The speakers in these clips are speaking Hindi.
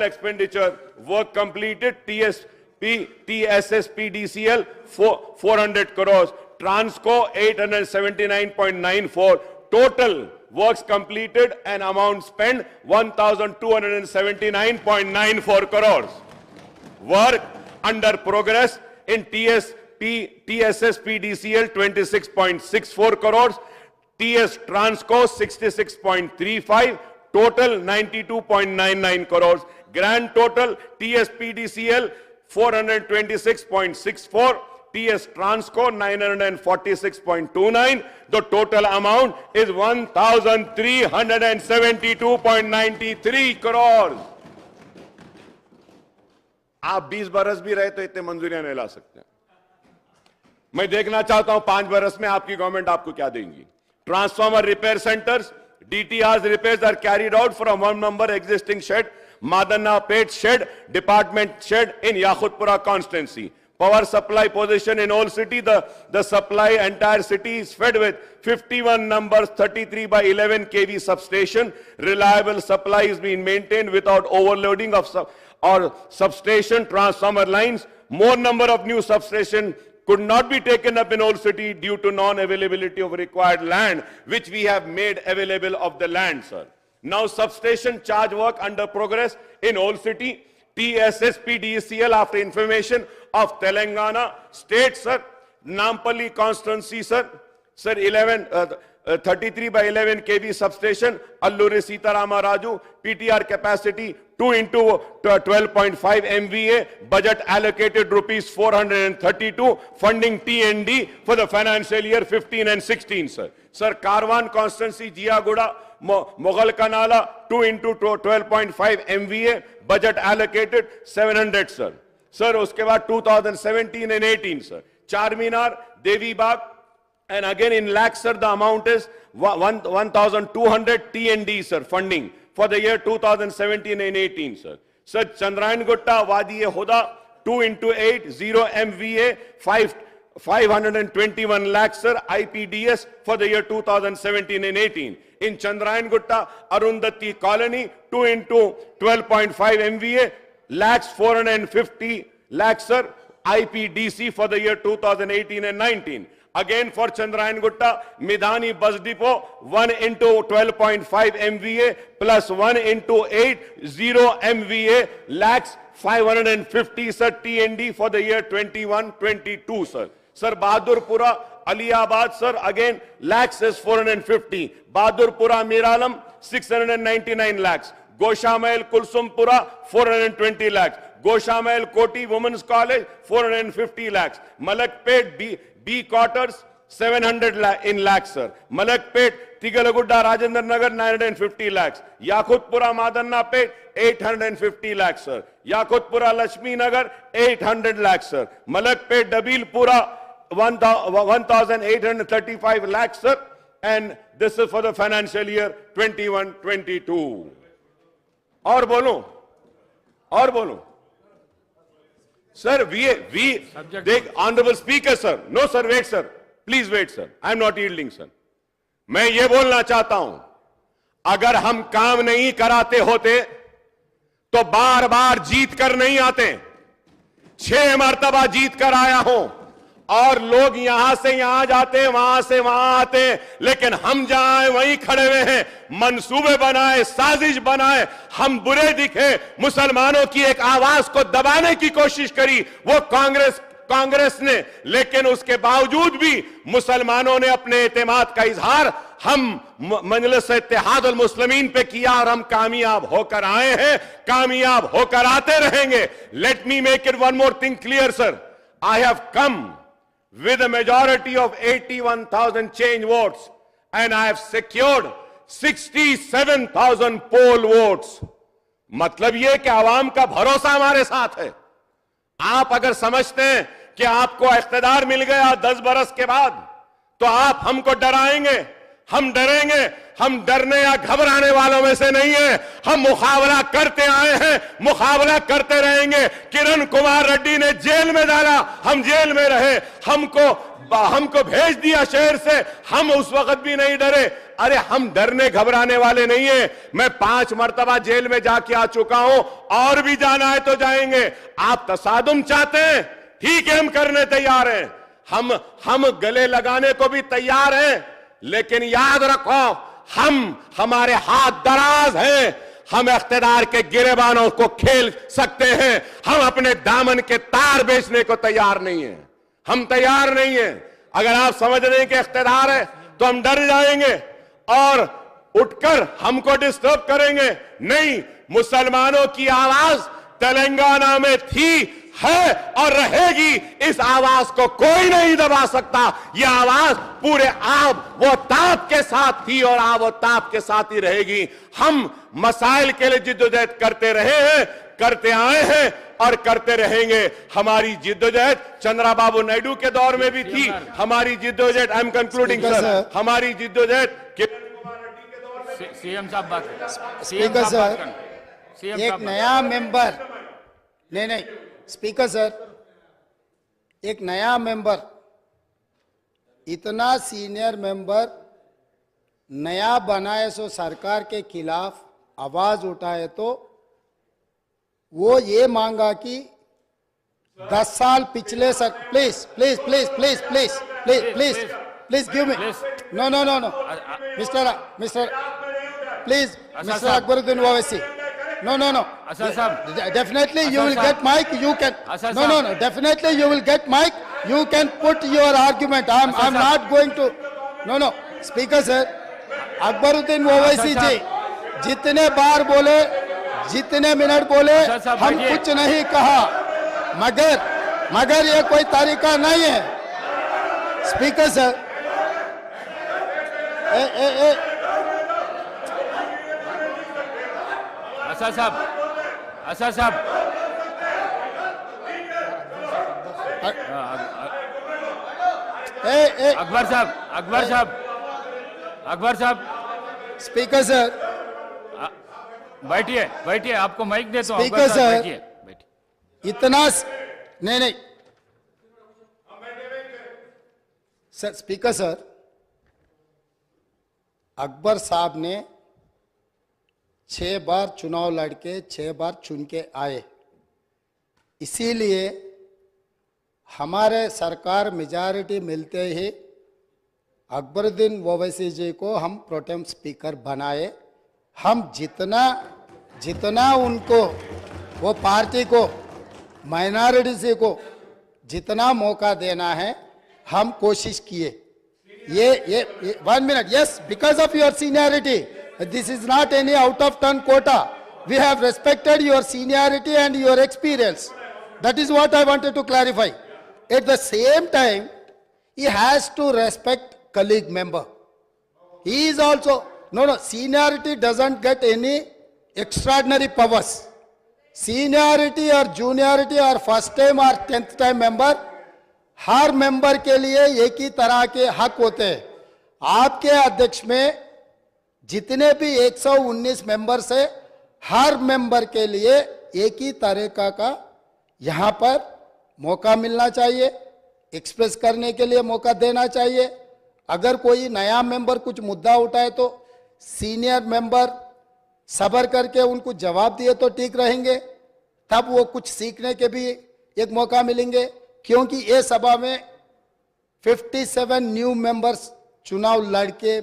expenditure work completed TSSPDCL 400 crores, Transco 879.94, total works completed and amount spent 1279.94 crores. Work under progress in TSSPDCL 26.64 crores, TS Transco 66.35, total 92.99 crores. Grand total TSPDCL 426.64, TS Transco 946.29. The total amount is 1,372.93 crores. आप 20 बरस भी रहे तो इतने मंजूरियां नहीं ला सकते। मैं देखना चाहता हूं 5 बरस में आपकी गवर्नमेंट आपको क्या देंगी। Transformer repair centers, DTR's repairs are carried out from one number existing shed, Madanna Pet shed, department shed in Yakutpura constituency. Power supply position in Old City, the supply entire city is fed with 51 numbers 33 by 11 kV substation. Reliable supply is being maintained without overloading of substation transformer lines. More number of new substation could not be taken up in Old City due to non-availability of required land, which we have made available of the land, sir. Now substation charge work under progress in Old City. TSSPDCL after information of Telangana State, sir. Nampally constituency, sir. Sir, 33 by 11 kV substation, Alluri Sitarama Raju, PTR capacity 2 into 12.5 MVA, budget allocated rupees 432, funding TND for the financial year 15 and 16, sir. Sir, Karwan constituency, Jiaguda, Mughal Kanala, 2 into 12.5 MVA, budget allocated 700, sir. Sir, uske baad 2017 and 18, sir. Charminar, Devi Bagh, and again in lakhs, sir, the amount is 1,200 TND, sir, funding for the year 2017 and 18, sir. Sir, Chandrayan Gutta, Wadi Huda, 2 into 8, 0 MVA, 521 lakhs, sir, IPDS for the year 2017 and 18. In Chandrayan Gutta, Arundhati Colony, 2 into 12.5 MVA, lakhs 450 lakhs, sir, IPDC for the year 2018 and 19. Again for Chandrayan Gutta, Midhani Bus Depot, 1 into 12.5 MVA plus 1 into 8, 0 MVA, lakhs 550, sir, TND for the year 21-22, sir. Sir, Bahadurpura, Aliabad, sir, again, lakhs is 450. Bahadurpura, Miralam, 699 lakhs. Goshamayal, Kulsumpura, 420 lakhs. Goshamayal, Koti, Women's College, 450 lakhs. Malakpet, B quarters, 700 in lakhs, sir. Malakpet, Tigalagudda, Rajendra Nagar, 950 lakhs. Yakutpura, Madanna Pet, 850 lakhs, sir. Yakutpura, Lakshmi Nagar, 800 lakhs, sir. Malakpet, Dabilpura, 1,835 lakhs, sir. And this is for the financial year 21-22. और बोलूं sir, we honorable speaker, sir. No, sir, wait, sir. Please wait, sir. I am not yielding, sir. मैं ये बोलना चाहता हूं, अगर हम काम नहीं कराते होते तो बार बार जीत कर नहीं आते। 6 मर्तबा जीत कर आया हूं और लोग यहां से यहां जाते, वहां से वहां आते, लेकिन हम जहां वहीं खड़े हुए हैं। मंसूबे बनाए, साजिश बनाए, हम बुरे दिखे, मुसलमानों की एक आवाज को दबाने की कोशिश करी वो कांग्रेस ने, लेकिन उसके बावजूद भी मुसलमानों ने अपने एतमाद का इजहार हम मजलिस इत्तेहादुल मुस्लिमीन पे किया और हम कामयाब होकर आए हैं, कामयाब होकर आते रहेंगे। Let me make it one more thing clear, sir. I have come with a majority of 81,000 change votes and I have secured 67,000 poll votes. मतलब ये कि आवाम का भरोसा हमारे साथ है. आप अगर समझते हैं कि आपको इख्तिदार मिल गया 10 बरस के बाद तो आप हमको डराएंगे, हम डरेंगे, हम डरने या घबराने वालों में से नहीं है. हम मुकाबला करते आए हैं, मुकाबला करते रहेंगे. किरण कुमार रेड्डी ने जेल में डाला, हम जेल में रहे. हमको हमको भेज दिया शहर से, हम उस वक्त भी नहीं डरे। अरे हम डरने घबराने वाले नहीं है। मैं 5 मर्तबा जेल में जाके आ चुका हूं, और भी जाना है तो जाएंगे। आप तसादुम चाहते हैं, ठीक है, हम करने तैयार हैं, हम गले लगाने को भी तैयार हैं, लेकिन याद रखो हमारे हाथ दराज हैं, हम इख्तिदार के गिरेबानों को खेल सकते हैं, हम अपने दामन के तार बेचने को तैयार नहीं है, हम तैयार नहीं है। अगर आप समझ रहे हैं कि इख्तिदार है तो हम डर जाएंगे और उठकर हमको डिस्टर्ब करेंगे, नहीं। मुसलमानों की आवाज तेलंगाना में थी, है और रहेगी। इस आवाज को कोई नहीं दबा सकता। यह आवाज पूरे आब वो ताप के साथ थी और आब वो ताप के साथ ही रहेगी। हम मसाइल के लिए जिद्दोजहद करते रहे हैं, करते आए हैं और करते रहेंगे। हमारी जिद्दोजहद चंद्रबाबू नायडू के दौर में भी थी, हमारी जिद्दोजहद, आई एम कंक्लूडिंग सर, हमारी जिद्दोजहद सीएम साहब बात करें। स्पीकर सर, एक नया मेंबर, नहीं स्पीकर सर, एक नया मेंबर, इतना सीनियर मेंबर नया बनाए सो सरकार के खिलाफ आवाज उठाए तो वो ये मांगा कि 10 साल पिछले sir, please please please please please please please please give me, no no no no mister please, mister Akbaruddin Owaisi, no definitely you will get mic, you can, no definitely you will get mic, you can put your argument. I'm not going to, no speaker sir, Akbaruddin Owaisi ji जितने बार बोले, जितने मिनट बोले, हम कुछ नहीं कहा, मगर ये कोई तरीका नहीं है। स्पीकर सर, असद साहब, अकबर साहब, स्पीकर सर, बैठिए, आपको माइक देता हूं। स्पीकर सर, बैठिए। इतना नहीं सर, स्पीकर सर, अकबर साहब ने 6 बार चुनाव लड़के 6 बार चुन के आए, इसीलिए हमारे सरकार मेजॉरिटी मिलते ही अकबरुद्दीन ओवैसी जी को हम प्रोटेम स्पीकर बनाए। हम जितना उनको, वो पार्टी को, माइनॉरिटी को जितना मौका देना है हम कोशिश किए। ये 1 minute, yes, because of your seniority, this is not any out of turn quota. We have respected your seniority and your experience. That is what I wanted to clarify. At the same time, he has to respect colleague member. He is also, no, seniority doesn't get any extraordinary powers. Seniority or juniority or first time or 10th time member, her member के लिए एक ही तरह के हक होते हैं। आपके अध्यक्ष में जितने भी 119 मेंबर्स है, हर मेंबर के लिए एक ही तरीका का यहाँ पर मौका मिलना चाहिए, एक्सप्रेस करने के लिए मौका देना चाहिए। अगर कोई नया मेंबर कुछ मुद्दा उठाए तो सीनियर मेंबर सब्र करके उनको जवाब दिए तो ठीक रहेंगे, तब वो कुछ सीखने के भी एक मौका मिलेंगे। क्योंकि ये सभा में 57 न्यू मेंबर्स चुनाव लड़के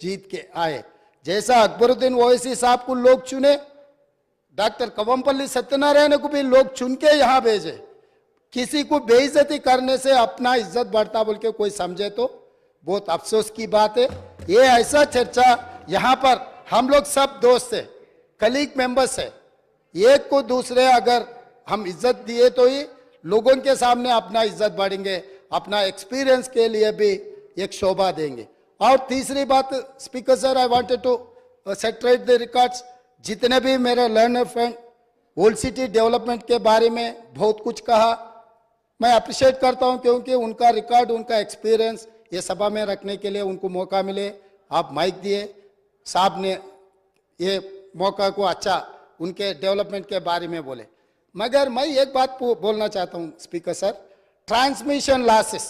जीत के आए। जैसा अकबरुद्दीन ओवैसी साहब को लोग चुने, डॉक्टर कवंपल्ली सत्यनारायण को भी लोग चुन के यहाँ भेजे। किसी को बेइज्जती करने से अपना इज्जत बढ़ता बोल के कोई समझे तो बहुत अफसोस की बात है। ये ऐसा चर्चा यहाँ पर हम लोग सब दोस्त है, कलीग मेंबर्स है, एक को दूसरे अगर हम इज्जत दिए तो ही लोगों के सामने अपना इज्जत बढ़ेंगे, अपना एक्सपीरियंस के लिए भी एक शोभा देंगे। और तीसरी बात speaker sir, I wanted to set right the records. जितने भी मेरे learned friend old city development के बारे में बहुत कुछ कहा, मैं अप्रिशिएट करता हूं, क्योंकि उनका रिकॉर्ड, उनका एक्सपीरियंस ये सभा में रखने के लिए उनको मौका मिले। आप माइक दिए, साहब ने ये मौका को अच्छा उनके डेवलपमेंट के बारे में बोले। मगर मैं एक बात बोलना चाहता हूं स्पीकर सर, ट्रांसमिशन लॉसेस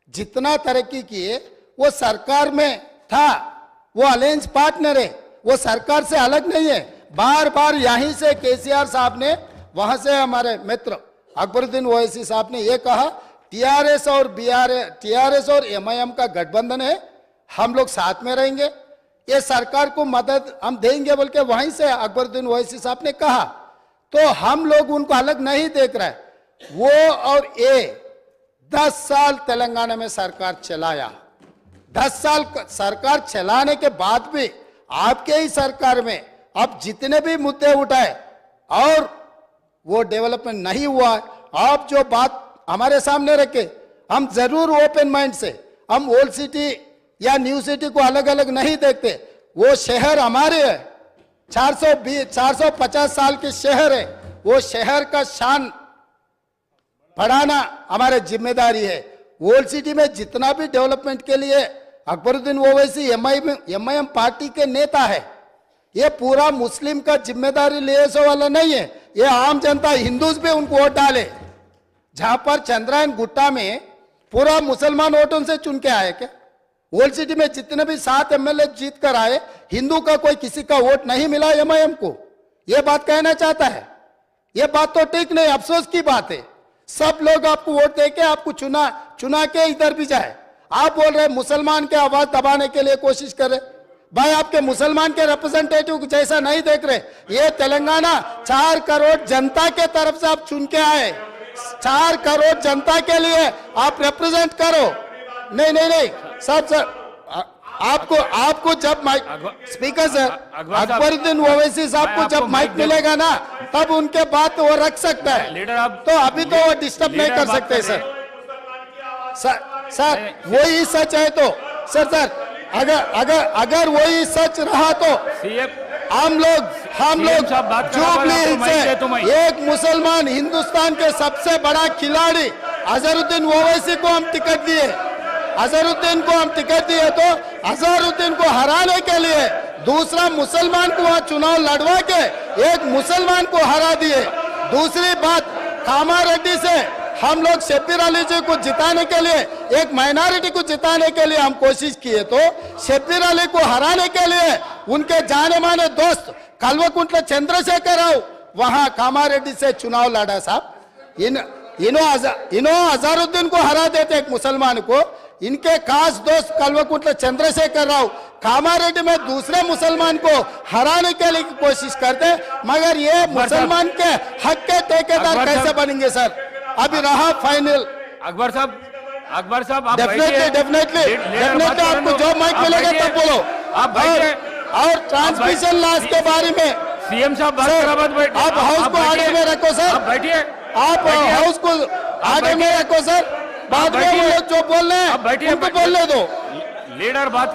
जितना तरक्की किए वो सरकार में था, वो अलायंस पार्टनर है, वो सरकार से अलग नहीं है। बार बार यहीं से केसीआर साहब ने, वहां से हमारे मित्र अकबरुद्दीन ओवैसी साहब ने ये कहा टीआरएस और एमआईएम का गठबंधन है, हम लोग साथ में रहेंगे, ये सरकार को मदद हम देंगे बोल के वहीं से अकबरुद्दीन ओवैसी साहब ने कहा। तो हम लोग उनको अलग नहीं देख रहे। वो और ये 10 साल तेलंगाना में सरकार चलाया, 10 साल सरकार चलाने के बाद भी आपके ही सरकार में अब जितने भी मुद्दे उठाए और वो डेवलपमेंट नहीं हुआ। आप जो बात हमारे सामने रखे, हम जरूर ओपन माइंड से, हम ओल्ड सिटी या न्यू सिटी को अलग अलग नहीं देखते। वो शहर हमारे है, 450 साल के शहर है, वो शहर का शान बढ़ाना हमारी जिम्मेदारी है। ओल्ड सिटी में जितना भी डेवलपमेंट के लिए अकबरुद्दीन ओवैसी एमआईएम पार्टी के नेता है, ये पूरा मुस्लिम का जिम्मेदारी ले वाला नहीं है, ये आम जनता हिंदूज भी उनको वोट डाले। जहां पर चंद्रायन गुट्टा में पूरा मुसलमान वोटों से चुन के आए क्या? ओल्ड सिटी में जितने भी 7 एमएलए जीत कर आए, हिंदू का कोई किसी का वोट नहीं मिला एमआईएम को, ये बात कहना चाहता है। ये बात तो ठीक नहीं, अफसोस की बात है। सब लोग आपको वोट देके आपको चुना के इधर भी जाए। आप बोल रहे मुसलमान के आवाज दबाने के लिए कोशिश कर रहे, भाई आपके मुसलमान के रिप्रेजेंटेटिव जैसा नहीं देख रहे। ये तेलंगाना 4 करोड़ जनता के तरफ से आप चुन के आए, 4 करोड़ जनता के लिए आप रिप्रेजेंट करो। नहीं सर आपको जब mike speaker sir Akbaruddin Owaisi साहब को जब माइक मिलेगा ना, तब उनके बात वो रख सकता है। लीडर आप तो अभी तो वो डिस्टर्ब नहीं कर सकते सर वही सच है तो सर अगर वही सच रहा तो हम लोग जुबली से एक मुसलमान हिंदुस्तान के सबसे बड़ा खिलाड़ी अजहरुद्दीन ओवैसी को हम टिकट दिए, अजहरुद्दीन को हम टिकट दिए, तो अजहरुद्दीन को हराने के लिए दूसरा मुसलमान को वहां चुनाव लड़वा के एक मुसलमान को हरा दिए। दूसरी बात, कामारेड्डी से हम लोग शब्बीर अली जी को जिताने के लिए, एक माइनॉरिटी को जिताने के लिए हम कोशिश किए, तो शब्बीर अली को हराने के लिए उनके जाने माने दोस्त कल्वकुंट्ला चंद्रशेखर राव वहां कामारेड्डी से चुनाव लड़ा साहब। इन्हों अजहरुद्दीन को हरा देते एक मुसलमान को, इनके खास दोस्त कल्वकुंट्ला चंद्रशेखर राव कामारेड्डी में दूसरे मुसलमान को हराने के लिए कोशिश करते, मगर ये मुसलमान के हक के ठेकेदार कैसे बनेंगे सर? अभी रहा फाइनल। अकबर साहब आप डेफिनेटली आपको जो माइक मिलेगा तब बोलो। आप और ट्रांसमिशन लॉस के बारे में सीएम साहब बात करा, आप हाउस को आर्डर में रखो सर, आप बैठिए, आप हाउस को आर्डर में रखो सर। बाद में वो लोग जो बोल रहे हैं उनको बोलने दो। लीडर बात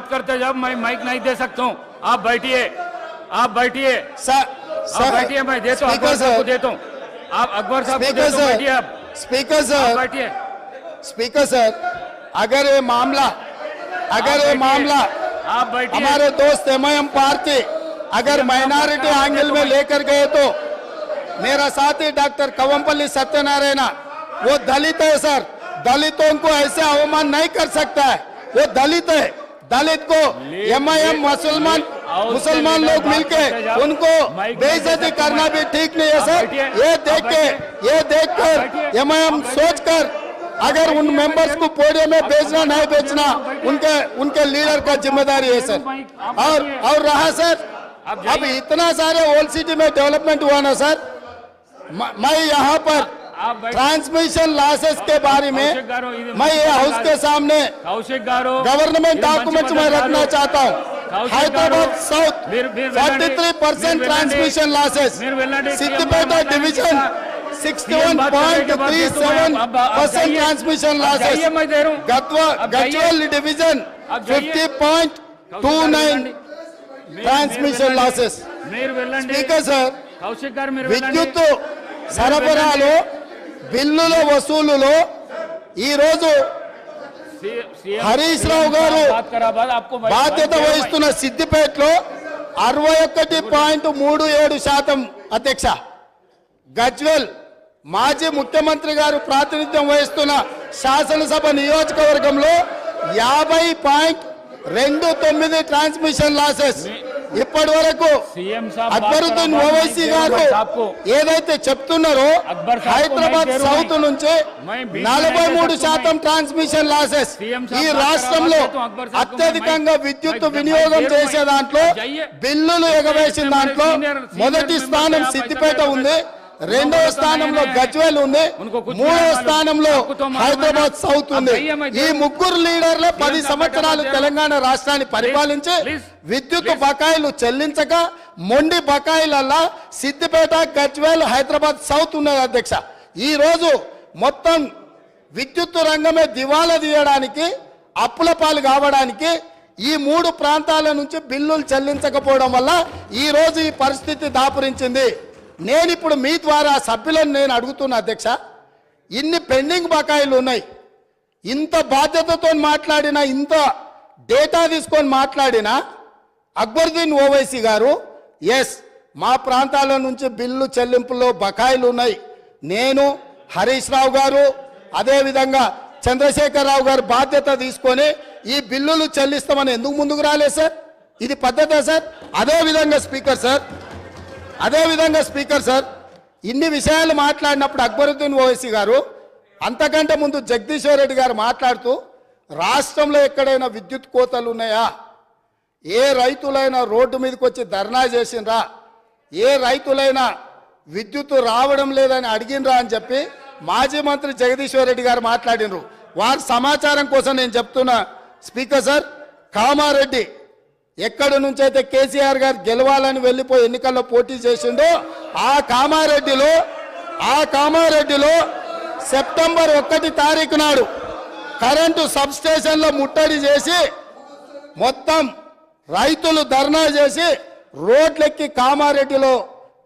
करते जब मैं माइक नहीं दे सकता हूँ। आप बैठिए सर बैठिए, मैं देता हूँ अकबर साहब को देता हूँ। आप अकबर साहब को देता हूँ, बैठिए आप। बैठिए स्पीकर सर, अगर ये मामला आप बैठिए। हमारे दोस्त एमआईएम पार्टी अगर माइनॉरिटी एंगल में लेकर गए, तो मेरा साथी डॉक्टर कवंपल्ली सत्यनारायण वो दलित है सर, दलितों को ऐसे अवमान नहीं कर सकता है, वो दलित है। दलित को एमआईएम मुसलमान लोग मिलके उनको बेइज्जती करना भी ठीक नहीं है सर। ये देख कर एमआईएम सोच कर अगर उन मेंबर्स को पोडियम में भेजना नहीं भेजना उनके लीडर का जिम्मेदारी है सर। और रहा सर, अब इतना सारे ओल्ड सिटी में डेवलपमेंट हुआ ना सर, मैं यहाँ पर ट्रांसमिशन लॉसेस के बारे में मैं ये हाउस के सामने गवर्नमेंट डॉक्यूमेंट्स में रखना चाहता हूँ। Hyderabad south 43% transmission losses, Siddipet division 61.37% transmission losses, Gadwal division 50.29 transmission losses. Speaker sir, విద్యుత్ సరఫరాలో బిల్లుల వసూలులో ఈ రోజు హరీష్ రావు గారు బాధ్యత వహిస్తున్న సిద్దిపేటలో 61.37% అధ్యక్ష, గజ్వెల్ మాజీ ముఖ్యమంత్రి గారు ప్రాతినిధ్యం వహిస్తున్న శాసనసభ నియోజకవర్గంలో 50.29 ట్రాన్స్మిషన్ లాసెస్ ఇప్పటి వరకు सीएम साहब అక్బరుద్దీన్ ఓవైసీ గారు ఏదైతే చెప్తున్నారో హైదరాబాద్ సౌత్ నుంచి 43% ట్రాన్స్మిషన్ లాసెస్ ఈ రాష్ట్రంలో అత్యధికంగా విద్యుత్ వినియోగం చేసే దాంట్లో బిల్లులు ఎగవేసిన దాంట్లో మొదటి స్థానం సిద్దిపేట ఉంది, రెండవ స్థానంలో గజ్వేల్ ఉంది, మూడవ స్థానంలో హైదరాబాద్ సౌత్ ఉంది. ఈ ముగ్గురు లీడర్లు 10 సంవత్సరాలు తెలంగాణ రాష్ట్రాన్ని పరిపాలించి విద్యుత్ బకాయిలు చెల్లించక మొండి బకాయిలల్లా సిద్దిపేట, గజ్వేల్, హైదరాబాద్ సౌత్ ఉన్నది అధ్యక్ష. ఈ రోజు మొత్తం విద్యుత్ రంగమే దివాలా తీయడానికి, అప్పుల పాలు కావడానికి ఈ 3 ప్రాంతాల నుంచి బిల్లులు చెల్లించకపోవడం వల్ల ఈ రోజు ఈ పరిస్థితి దాపురించింది. నేను ఇప్పుడు మీ ద్వారా సభ్యులను నేను అడుగుతున్నా అధ్యక్ష, ఇన్ని పెండింగ్ బకాయిలు ఉన్నాయి, ఇంత బాధ్యతతో మాట్లాడినా, ఇంత డేటా తీసుకొని మాట్లాడినా అక్బరుద్దీన్ ఓవైసీ గారు ఎస్ మా ప్రాంతాల నుంచి బిల్లు చెల్లింపులో బకాయిలు ఉన్నాయి, నేను హరీష్ రావు గారు అదేవిధంగా చంద్రశేఖరరావు గారు బాధ్యత తీసుకొని ఈ బిల్లులు చెల్లిస్తామని ఎందుకు ముందుకు రాలేదు సార్? ఇది పద్ధతే సార్? అదేవిధంగా స్పీకర్ సార్ ఇన్ని విషయాలు మాట్లాడినప్పుడు అక్బరుద్దీన్ ఓవైసీ గారు అంతకంటే ముందు జగదీశ్వర్ రెడ్డి గారు మాట్లాడుతూ రాష్ట్రంలో ఎక్కడైనా విద్యుత్ కోతలు ఉన్నాయా, ఏ రైతులైనా రోడ్డు మీదకి వచ్చి ధర్నా చేసిండ్రా, ఏ రైతులైనా విద్యుత్ రావడం లేదని అడిగినరా అని చెప్పి మాజీ మంత్రి జగదీశ్వర్ రెడ్డి గారు మాట్లాడినరు. వారి సమాచారం కోసం నేను చెప్తున్నా స్పీకర్ సార్, కామారెడ్డి ఎక్కడి నుంచి అయితే కేసీఆర్ గారు గెలవాలని వెళ్ళిపోయి ఎన్నికల్లో పోటీ చేసిండో ఆ కామారెడ్డిలో సెప్టెంబర్ 1 తారీఖు నాడు కరెంటు సబ్ స్టేషన్లో ముట్టడి చేసి మొత్తం రైతులు ధర్నా చేసి రోడ్లెక్కి కామారెడ్డిలో